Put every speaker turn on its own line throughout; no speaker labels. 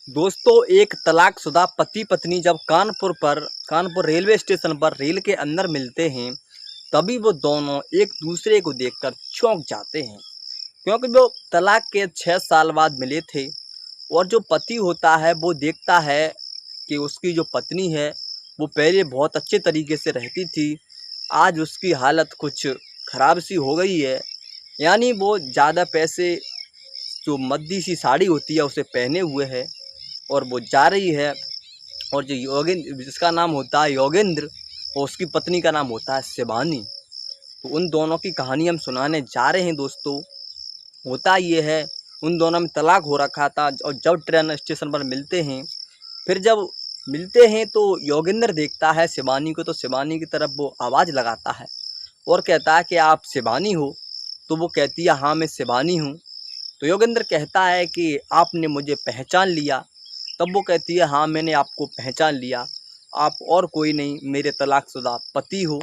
दोस्तों, एक तलाकशुदा पति पत्नी जब कानपुर रेलवे स्टेशन पर रेल के अंदर मिलते हैं, तभी वो दोनों एक दूसरे को देखकर चौंक जाते हैं। क्योंकि वो तलाक के 6 साल बाद मिले थे और जो पति होता है वो देखता है कि उसकी जो पत्नी है वो पहले बहुत अच्छे तरीके से रहती थी, आज उसकी हालत कुछ ख़राब सी हो गई है। यानी वो ज़्यादा पैसे, जो मद्दी सी साड़ी होती है उसे पहने हुए है और वो जा रही है। और जो योगेंद्र, जिसका नाम होता है योगेंद्र, और उसकी पत्नी का नाम होता है शिवानी। तो उन दोनों की कहानी हम सुनाने जा रहे हैं दोस्तों। होता ये है, उन दोनों में तलाक हो रखा था और जब ट्रेन स्टेशन पर मिलते हैं, फिर जब मिलते हैं तो योगेंद्र देखता है शिवानी को, तो शिवानी की तरफ वो आवाज़ लगाता है और कहता है कि आप शिवानी हो? तो वो कहती है हाँ मैं शिवानी हूँ। तो योगेंद्र कहता है कि आपने मुझे पहचान लिया? तब वो कहती है हाँ मैंने आपको पहचान लिया, आप और कोई नहीं मेरे तलाकशुदा पति हो।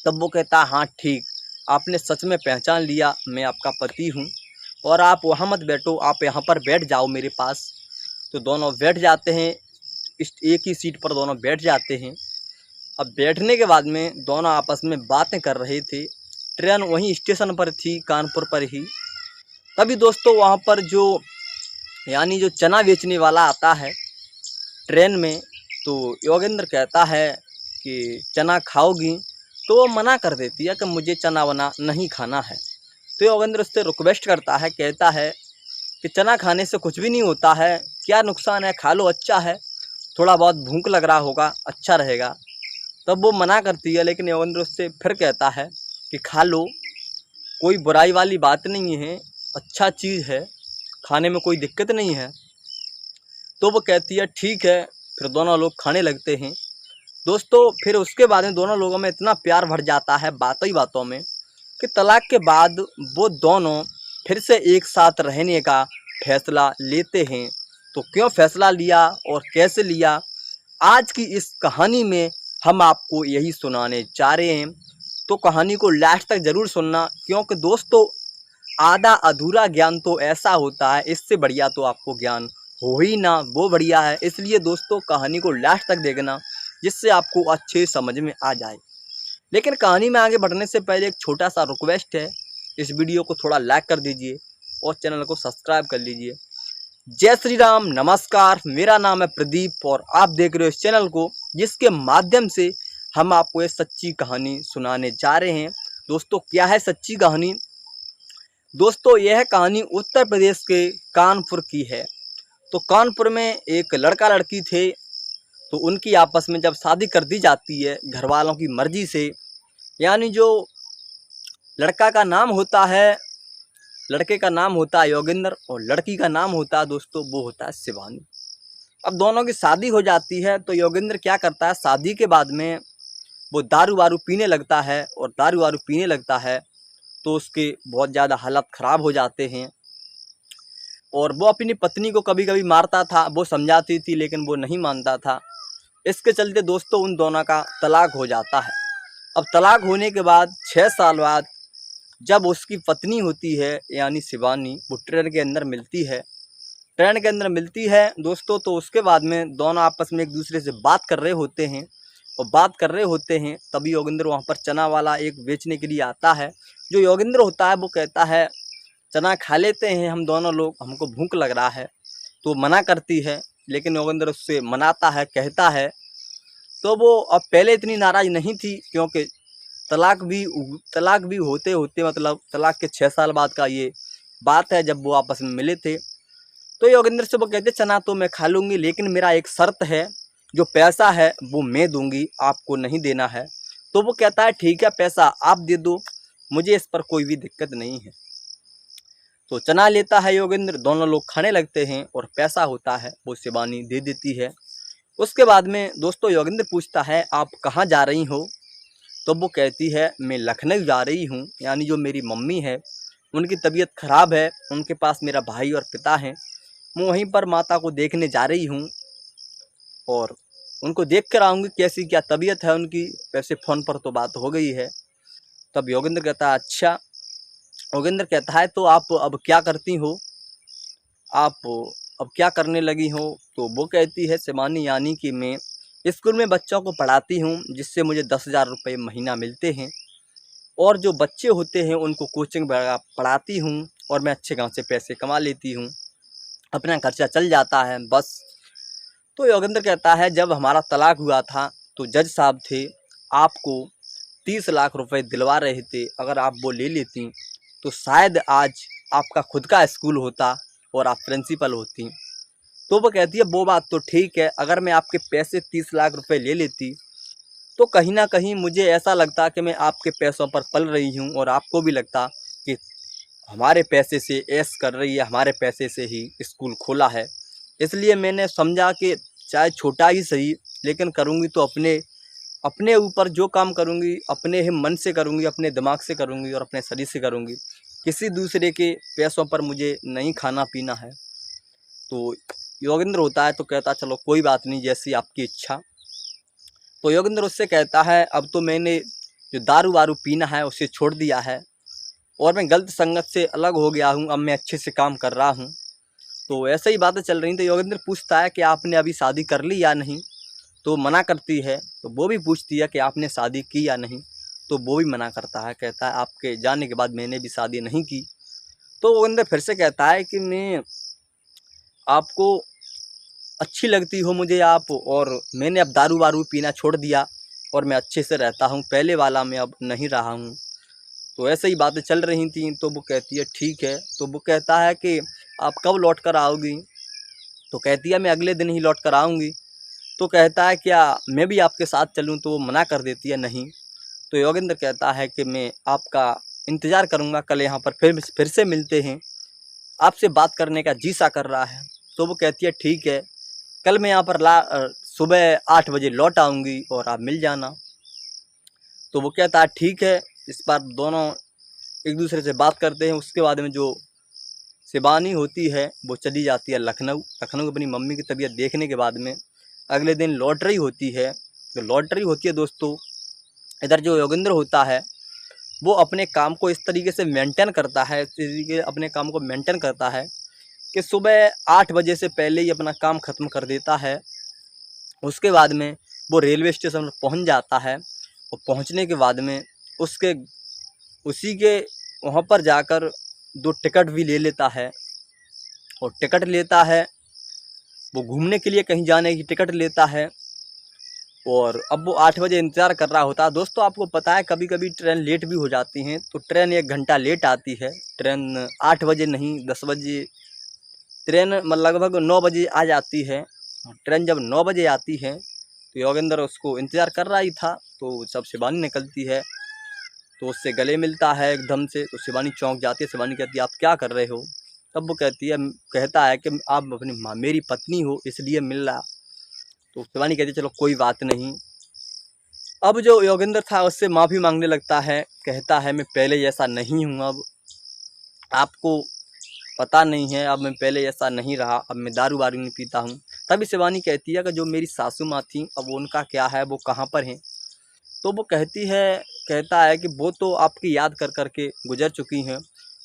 तब वो कहता है हाँ ठीक, आपने सच में पहचान लिया, मैं आपका पति हूँ और आप वहाँ मत बैठो, आप यहाँ पर बैठ जाओ मेरे पास। तो दोनों बैठ जाते हैं, इस एक ही सीट पर दोनों बैठ जाते हैं। अब बैठने के बाद में दोनों आपस में बातें कर रहे थे। ट्रेन वहीं स्टेशन पर थी, कानपुर पर ही। तभी दोस्तों वहाँ पर जो चना बेचने वाला आता है ट्रेन में, तो योगेंद्र कहता है कि चना खाओगी? तो वो मना कर देती है कि मुझे चना वना नहीं खाना है। तो योगेंद्र उससे रिक्वेस्ट करता है, कहता है कि चना खाने से कुछ भी नहीं होता है, क्या नुकसान है, खा लो, अच्छा है, थोड़ा बहुत भूख लग रहा होगा, अच्छा रहेगा। तब वो मना करती है, लेकिन योगेंद्र उससे फिर कहता है कि खा लो, कोई बुराई वाली बात नहीं है, अच्छा चीज़ है, खाने में कोई दिक्कत नहीं है। तो वो कहती है ठीक है, फिर दोनों लोग खाने लगते हैं दोस्तों। फिर उसके बाद में दोनों लोगों में इतना प्यार भर जाता है बातों ही बातों में कि तलाक के बाद वो दोनों फिर से एक साथ रहने का फैसला लेते हैं। तो क्यों फैसला लिया और कैसे लिया, आज की इस कहानी में हम आपको यही सुनाने जा रहे हैं। तो कहानी को लास्ट तक ज़रूर सुनना, क्योंकि दोस्तों आधा अधूरा ज्ञान तो ऐसा होता है, इससे बढ़िया तो आपको ज्ञान हो ही ना, वो बढ़िया है। इसलिए दोस्तों कहानी को लास्ट तक देखना, जिससे आपको अच्छे समझ में आ जाए। लेकिन कहानी में आगे बढ़ने से पहले एक छोटा सा रिक्वेस्ट है, इस वीडियो को थोड़ा लाइक कर दीजिए और चैनल को सब्सक्राइब कर लीजिए। जय श्री राम, नमस्कार, मेरा नाम है प्रदीप और आप देख रहे हो इस चैनल को, जिसके माध्यम से हम आपको ये सच्ची कहानी सुनाने जा रहे हैं। दोस्तों क्या है सच्ची कहानी? दोस्तों यह कहानी उत्तर प्रदेश के कानपुर की है। तो कानपुर में एक लड़का लड़की थे, तो उनकी आपस में जब शादी कर दी जाती है घर वालों की मर्जी से, यानी जो लड़का का नाम होता है, लड़के का नाम होता है योगेंद्र और लड़की का नाम होता है दोस्तों वो होता है शिवानी। अब दोनों की शादी हो जाती है, तो योगेंद्र क्या करता है, शादी के बाद में वो दारू वारू पीने लगता है और दारू वारू पीने लगता है तो उसके बहुत ज़्यादा हालत ख़राब हो जाते हैं। और वो अपनी पत्नी को कभी कभी मारता था, वो समझाती थी लेकिन वो नहीं मानता था। इसके चलते दोस्तों उन दोनों का तलाक हो जाता है। अब तलाक होने के बाद 6 साल बाद जब उसकी पत्नी होती है यानी शिवानी, वो ट्रेन के अंदर मिलती है, ट्रेन के अंदर मिलती है दोस्तों, तो उसके बाद में दोनों आपस में एक दूसरे से बात कर रहे होते हैं। और बात कर रहे होते हैं तभी योगेंद्र वहाँ पर चना वाला एक बेचने के लिए आता है। जो योगेंद्र होता है वो कहता है चना खा लेते हैं हम दोनों लोग, हमको भूख लग रहा है। तो मना करती है, लेकिन योगेंद्र उससे मनाता है, कहता है। तो वो अब पहले इतनी नाराज़ नहीं थी, क्योंकि तलाक भी होते होते मतलब तलाक के 6 साल बाद का ये बात है, जब वो आपस में मिले थे। तो योगेंद्र से वो कहते चना तो मैं खा लूँगी, लेकिन मेरा एक शर्त है, जो पैसा है वो मैं दूँगी, आपको नहीं देना है। तो वो कहता है ठीक है, पैसा आप दे दो, मुझे इस पर कोई भी दिक्कत नहीं है। तो चना लेता है योगेंद्र, दोनों लोग खाने लगते हैं और पैसा होता है वो शिवानी दे देती है। उसके बाद में दोस्तों योगेंद्र पूछता है आप कहाँ जा रही हो? तो वो कहती है मैं लखनऊ जा रही हूँ, यानी जो मेरी मम्मी है उनकी तबीयत ख़राब है, उनके पास मेरा भाई और पिता हैं, मैं वहीं पर माता को देखने जा रही हूँ और उनको देख कर आऊँगी कैसी क्या तबीयत है उनकी। वैसे फ़ोन पर तो बात हो गई है। तब योगेंद्र कहता है अच्छा। योगेंद्र कहता है तो आप अब क्या करती हो? आप अब क्या करने लगी हो? तो वो कहती है शिवानी, यानी कि मैं स्कूल में बच्चों को पढ़ाती हूँ, जिससे मुझे 10,000 रुपये महीना मिलते हैं, और जो बच्चे होते हैं उनको कोचिंग वगैरह पढ़ाती हूँ, और मैं अच्छे गाँव से पैसे कमा लेती हूँ, अपना खर्चा चल जाता है बस। तो योगेंद्र कहता है, जब हमारा तलाक हुआ था तो जज साहब थे, आपको 30 लाख रुपए दिलवा रहे थे, अगर आप वो ले लेती तो शायद आज आपका खुद का स्कूल होता और आप प्रिंसिपल होती। तो वो कहती है, वो बात तो ठीक है, अगर मैं आपके पैसे 30 लाख रुपए ले लेती तो कहीं ना कहीं मुझे ऐसा लगता कि मैं आपके पैसों पर पल रही हूँ, और आपको भी लगता कि हमारे पैसे से ऐश कर रही है, हमारे पैसे से ही स्कूल खोला है। इसलिए मैंने समझा कि चाहे छोटा ही सही, लेकिन करूँगी तो अपने अपने ऊपर जो काम करूँगी अपने ही मन से करूँगी, अपने दिमाग से करूँगी और अपने शरीर से करूँगी। किसी दूसरे के पैसों पर मुझे नहीं खाना पीना है। तो योगेंद्र होता है तो कहता, चलो कोई बात नहीं, जैसी आपकी इच्छा। तो योगेंद्र उससे कहता है, अब तो मैंने जो दारू वारू पीना है उसे छोड़ दिया है, और मैं गलत संगत से अलग हो गया हूँ, अब मैं अच्छे से काम कर रहा हूँ। तो ऐसे ही बातें चल रही। तो योगेंद्र पूछता है कि आपने अभी शादी कर ली या नहीं? तो मना करती है। तो वो भी पूछती है कि आपने शादी की या नहीं? तो वो भी मना करता है, कहता है आपके जाने के बाद मैंने भी शादी नहीं की। तो योगेंद्र फिर से कहता है कि मैं आपको अच्छी लगती हो मुझे आप, और मैंने अब दारू वारू पीना छोड़ दिया और मैं अच्छे से रहता हूँ, पहले वाला मैं अब नहीं रहा हूँ। तो ऐसे ही बातें चल रही थी। तो वो कहती है ठीक है। तो वो कहता है कि आप कब लौट कर आओगी? तो कहती है मैं अगले दिन ही लौट कर आऊँगी। तो कहता है क्या मैं भी आपके साथ चलूँ? तो वो मना कर देती है नहीं। तो योगेंद्र कहता है कि मैं आपका इंतज़ार करूँगा, कल यहाँ पर फिर से मिलते हैं, आपसे बात करने का जी सा कर रहा है। तो वो कहती है ठीक है, कल मैं यहाँ पर सुबह 8 बजे लौट आऊँगी और आप मिल जाना। तो वो कहता है ठीक है। इस बार दोनों एक दूसरे से बात करते हैं। उसके बाद में जो शिवानी होती है वो चली जाती है लखनऊ अपनी मम्मी की तबीयत देखने के बाद में। अगले दिन लॉटरी होती है। तो लॉटरी होती है दोस्तों, इधर जो योगेंद्र होता है वो अपने काम को इस तरीके से मेंटेन करता है, इस तरीके अपने काम को मेंटेन करता है कि सुबह 8 बजे से पहले ही अपना काम ख़त्म कर देता है। उसके बाद में वो रेलवे स्टेशन पर पहुंच जाता है, और पहुंचने के बाद में उसी के वहाँ पर जाकर 2 टिकट भी ले लेता है, और टिकट लेता है, वो घूमने के लिए कहीं जाने की टिकट लेता है। और अब वो 8 बजे इंतज़ार कर रहा होता है। दोस्तों आपको पता है कभी कभी ट्रेन लेट भी हो जाती हैं, तो ट्रेन 1 घंटा लेट आती है। ट्रेन 8 बजे नहीं 10 बजे, ट्रेन लगभग 9 बजे आ जाती है। ट्रेन जब 9 बजे आती है तो योगेंद्र उसको इंतज़ार कर रहा ही था। तो जब शिवानी निकलती है तो उससे गले मिलता है एकदम से। तो शिवानी चौंक जाती है। शिवानी कहती है आप क्या कर रहे हो? तब वो कहता है कि आप अपनी मेरी पत्नी हो इसलिए मिल रहा। तो शिवानी कहती है चलो कोई बात नहीं। अब जो योगेंद्र था उससे माफ़ी मांगने लगता है, कहता है मैं पहले जैसा नहीं हूँ, अब आपको पता नहीं है, अब मैं पहले जैसा नहीं रहा, अब मैं दारू वारू नहीं पीता हूँ। तभी शिवानी कहती है कि जो मेरी सासू माँ थी अब उनका क्या है, वो कहाँ पर हैं? तो वो कहता है कि वो तो आपकी याद कर कर के गुजर चुकी हैं।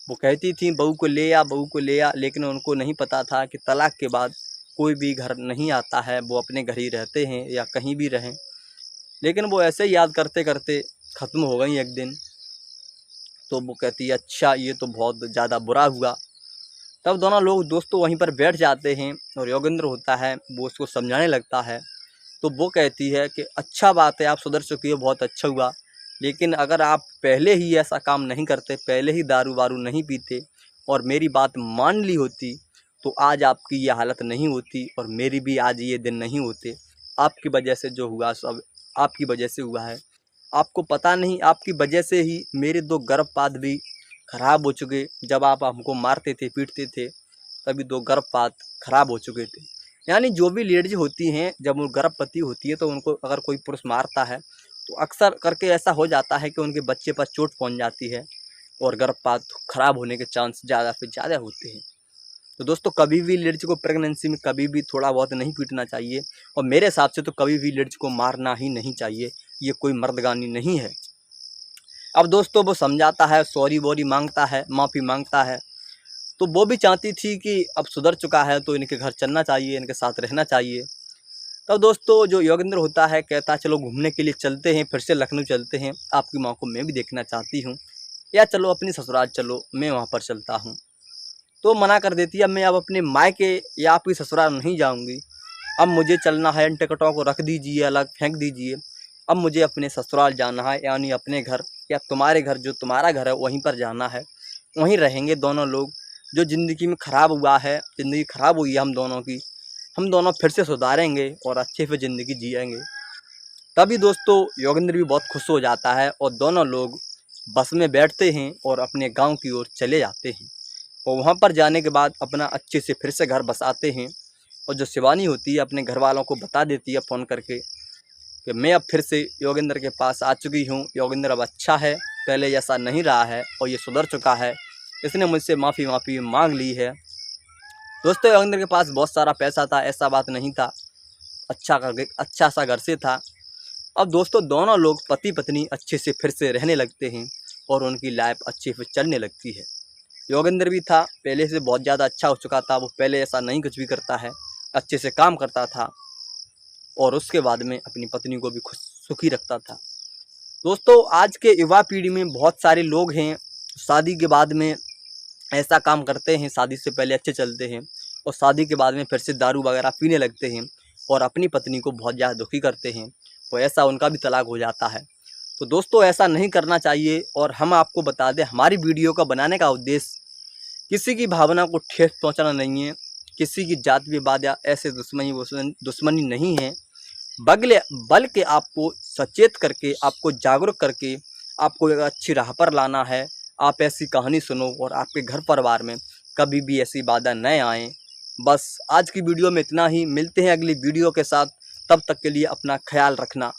वो कहती थी बहू को ले आ, बहू को ले आ, लेकिन उनको नहीं पता था कि तलाक के बाद कोई भी घर नहीं आता है, वो अपने घर ही रहते हैं या कहीं भी रहें। लेकिन वो ऐसे ही याद करते करते ख़त्म हो गई एक दिन। तो वो कहती है अच्छा ये तो बहुत ज़्यादा बुरा हुआ। तब दोनों लोग दोस्तों वहीं पर बैठ जाते हैं, और योगेंद्र होता है वो उसको समझाने लगता है। तो वो कहती है कि अच्छा बात है आप सुधर चुकी हो, बहुत अच्छा हुआ, लेकिन अगर आप पहले ही ऐसा काम नहीं करते, पहले ही दारू वारू नहीं पीते और मेरी बात मान ली होती, तो आज आपकी ये हालत नहीं होती और मेरी भी आज ये दिन नहीं होते। आपकी वजह से जो हुआ सब आपकी वजह से हुआ है। आपको पता नहीं आपकी वजह से ही मेरे 2 गर्भपात भी खराब हो चुके। जब आप हमको मारते थे पीटते थे तभी 2 गर्भपात खराब हो चुके थे। यानी जो भी लेडीज होती हैं जब वो गर्भवती होती है तो उनको अगर कोई पुरुष मारता है तो अक्सर करके ऐसा हो जाता है कि उनके बच्चे पर चोट पहुंच जाती है और गर्भपात खराब होने के चांस ज़्यादा से ज़्यादा होते हैं। तो दोस्तों कभी भी लेडीज को प्रेगनेंसी में कभी भी थोड़ा बहुत नहीं पीटना चाहिए, और मेरे हिसाब से तो कभी भी लेडीज को मारना ही नहीं चाहिए। ये कोई मर्दगानी नहीं है। अब दोस्तों वो समझाता है, सॉरी वॉरी मांगता है, माफ़ी मांगता है। तो वो भी चाहती थी कि अब सुधर चुका है तो इनके घर चलना चाहिए, इनके साथ रहना चाहिए। तब दोस्तों जो योगेंद्र होता है कहता है चलो घूमने के लिए चलते हैं, फिर से लखनऊ चलते हैं, आपकी माँ को मैं भी देखना चाहती हूँ, या चलो अपनी ससुराल चलो, मैं वहाँ पर चलता हूँ। तो मना कर देती है, मैं अब अपने मायके या आपकी ससुराल नहीं जाऊँगी, अब मुझे चलना है, इन टिकटों को रख दीजिए, अलग फेंक दीजिए, अब मुझे अपने ससुराल जाना है, यानी अपने घर या तुम्हारे घर, जो तुम्हारा घर है वहीं पर जाना है, वहीं रहेंगे दोनों लोग। जो ज़िंदगी में ख़राब हुआ है, ज़िंदगी ख़राब हुई है हम दोनों की, हम दोनों फिर से सुधारेंगे और अच्छे से ज़िंदगी जिएंगे। तभी दोस्तों योगेंद्र भी बहुत खुश हो जाता है और दोनों लोग बस में बैठते हैं और अपने गांव की ओर चले जाते हैं। और वहां पर जाने के बाद अपना अच्छे से फिर से घर बसाते हैं। और जो शिवानी होती है अपने घर वालों को बता देती है फ़ोन करके कि मैं अब फिर से योगेंद्र के पास आ चुकी हूँ, योगेंद्र अब अच्छा है, पहले जैसा नहीं रहा है और ये सुधर चुका है, इसने मुझसे माफ़ी मांग ली है। दोस्तों योगेंद्र के पास बहुत सारा पैसा था, ऐसा बात नहीं था, अच्छा सा घर से था। अब दोस्तों दोनों लोग पति पत्नी अच्छे से फिर से रहने लगते हैं और उनकी लाइफ अच्छे से चलने लगती है। योगेंद्र भी था, पहले से बहुत ज़्यादा अच्छा हो चुका था, वो पहले ऐसा नहीं कुछ भी करता है, अच्छे से काम करता था और उसके बाद में अपनी पत्नी को भी खुश सुखी रखता था। दोस्तों आज के युवा पीढ़ी में बहुत सारे लोग हैं शादी के बाद में ऐसा काम करते हैं, शादी से पहले अच्छे चलते हैं और शादी के बाद में फिर से दारू वगैरह पीने लगते हैं और अपनी पत्नी को बहुत ज़्यादा दुखी करते हैं, तो ऐसा उनका भी तलाक हो जाता है। तो दोस्तों ऐसा नहीं करना चाहिए। और हम आपको बता दें, हमारी वीडियो का बनाने का उद्देश्य किसी की भावना को ठेस पहुंचाना नहीं है, किसी की जात विवाद या ऐसे दुश्मनी नहीं है, बल्कि आपको सचेत करके, आपको जागरूक करके, आपको एक अच्छी राह पर लाना है। आप ऐसी कहानी सुनो और आपके घर परिवार में कभी भी ऐसी बाधा न आए। बस आज की वीडियो में इतना ही, मिलते हैं अगली वीडियो के साथ, तब तक के लिए अपना ख्याल रखना।